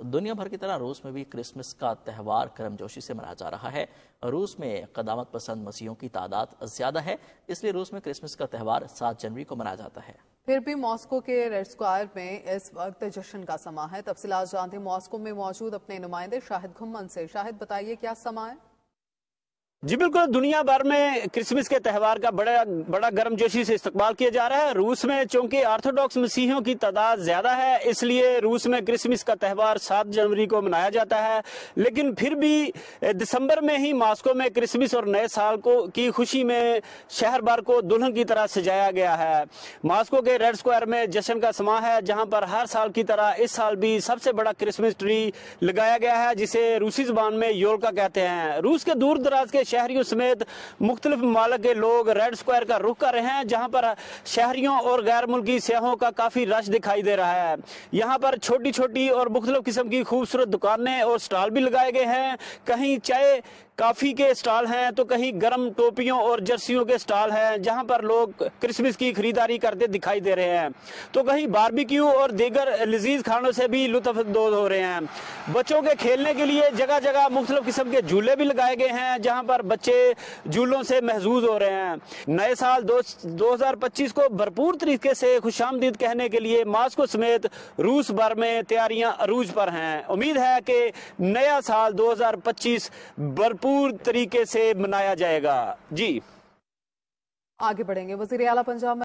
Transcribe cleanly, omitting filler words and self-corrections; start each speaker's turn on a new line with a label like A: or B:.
A: دنیا بھر کی طرح روس میں بھی کرسمس کا تہوار گرمجوشی سے منایا جا رہا ہے۔ روس میں قدامت پسند مسیحیوں کی تعداد زیادہ ہے، اس لیے روس میں کرسمس کا تہوار 7 جنوری کو منایا جاتا ہے۔
B: پھر بھی ماسکو کے ریڈ اسکوائر میں اس وقت جشن کا سما ہے۔ تفصیلات جانتے ہیں ماسکو میں موجود اپنے نمائندے شاہد گھمن سے۔ شاہد بتائیے کیا سما ہے؟
C: جی بالکل، دنیا بھر میں کرسمس کے تہوار کا بڑا گرم جوشی سے استقبال کیا جا رہا ہے۔ روس میں چونکہ آرتھوڈاکس مسیحیوں کی تعداد زیادہ ہے، اس لیے روس میں کرسمس کا تہوار 7 جنوری کو منایا جاتا ہے، لیکن پھر بھی دسمبر میں ہی ماسکو میں کرسمس اور نئے سال کی خوشی میں شہر بھر کو دلہن کی طرح سجایا گیا ہے۔ ماسکو کے ریڈ اسکوائر میں جشن کا سما ہے، جہاں پر ہر سال کی طرح اس سال بھی سب سے بڑا کرسمس ٹری لگایا گیا ہے، جسے روسی زبان میں یولکا کہتے ہیں۔ روس کے دور دراز کے شہریوں سمیت مختلف ممالک کے لوگ ریڈ اسکوائر کا رخ کر رہے ہیں، جہاں پر شہریوں اور غیر ملکی سیاحوں کا کافی رش دکھائی دے رہا ہے۔ یہاں پر چھوٹی چھوٹی اور مختلف قسم کی خوبصورت دکانیں اور سٹال بھی لگائے گئے ہیں۔ کہیں چائے کافی کے سٹال ہیں تو کہیں گرم ٹوپیوں اور جرسیوں کے سٹال ہیں، جہاں پر لوگ کرسمس کی خریداری کرتے دکھائی دے رہے ہیں، تو کہیں باربیکیو اور دیگر لذیذ کھانوں سے بھی لطف اندوز ہو رہے ہیں۔ بچوں کے کھیلنے کے لیے جگہ جگہ مختلف قسم کے جھولے بھی لگائے گئے ہیں، جہاں پر بچے جھولوں سے محظوظ ہو رہے ہیں۔ نئے سال 2025 کو بھرپور طریقے سے خوش آمدید کہنے کے لیے ماسکو سمیت روس بھر میں تیاریاں عروج پر ہیں۔ امید ہے کہ نیا سال 2025 بھرپور طریقے سے منایا جائے گا۔ جی
B: آگے بڑھیں گے۔ وزیر اعلیٰ پنجاب